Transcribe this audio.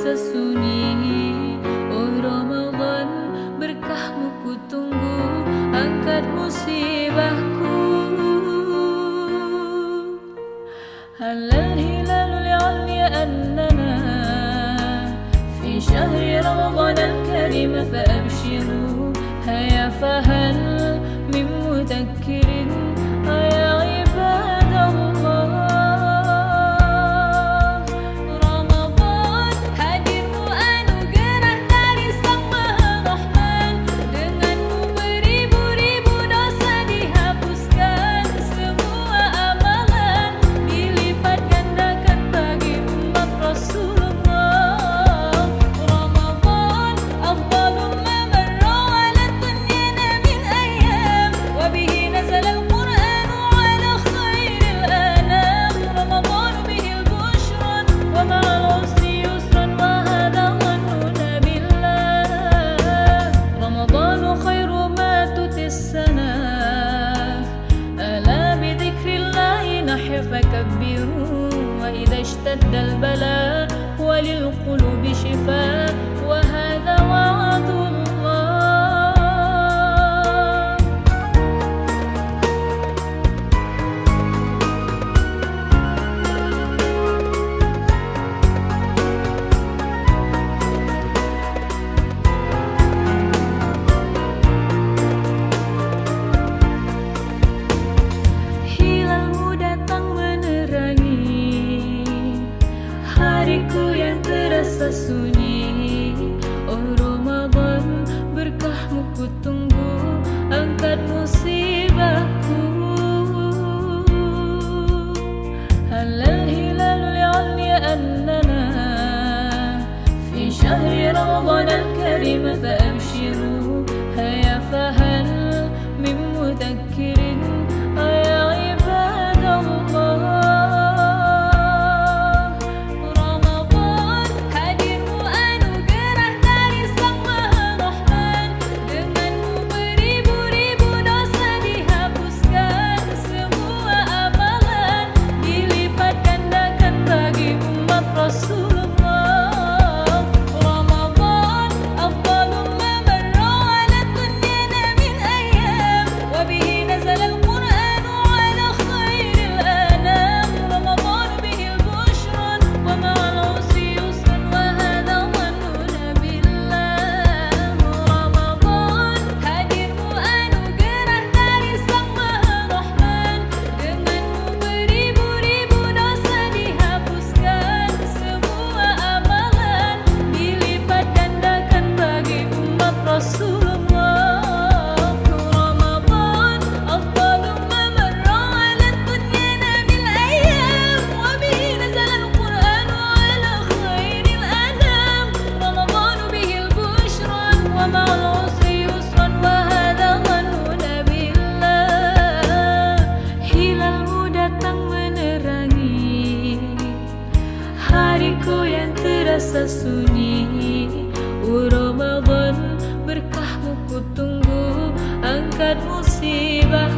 terasa sunyi. Oh Ramadan, berkahmu ku tunggu, angkat musibahku. Halal hilalul li'alli annana fi syahri Ramadan al-karim fa'abshiru. Haya fahal min mudakkirin ya ibadallah. Ramadan hadirmu anugerah dari Sang Maha Rahman. Denganmu beribu-ribu dosa dihapuskan, semua amalan dilipat gandakan bagi umat Rasulullah. Ramadan afdalu ma marra ala dunyana min ayyam, wa bihi nazala al-Qur'an ala khairil anam. Ramadan bihi al-bushra wa ma'al usri yusran wa hadha dhanuna billah. Ramadan khairu ma tutis sana, ala bi dhikrillahi nahya fakabbiru. Wa idha ishtadda al-bala wa lil qulubi shifa, wa hadha wa'dullah. Hilalmu datang menerangi hariku yang terasa sunyi. Oh Ramadan, berkahmu ku tunggu, angkat musibahku. Halal hilalul li'alli annana fi syahri Ramadan al-karim fa'abshiru. Haya fahal min mudakkirin ya ibadallah. Ramadan hadirmu anugerah dari Sang Maha Rahman. Denganmu beribu-ribu dosa dihapuskan, semua amalan dilipat gandakan bagi umat Rasulullah. Ramadan afdalu ma marra ala dunyana min ayyam, wa bihi nazala al-Qur'an ala khairil anam. Ramadan bihi al-bushra wa ma'al usri yusran wa hadha dhanuna billah. Ramadan hadirmu anugerah dari Sang Maha Rahman. Denganmu beribu-ribu dosa dihapuskan, semua amalan dilipat gandakan bagi umat Rasulullah. Ramadan afdalu ma marra ala dunyana min ayyam, wa bihi nazala al-Qur'an ala khairil anam. Ramadan bihi al-bushra wa ma'al usri yusran wa hadha dhanuna billah. Hilalmu datang menerangi hariku yang terasa sunyi. Oh Ramadan, berkahmu ku tunggu, angkat musibah.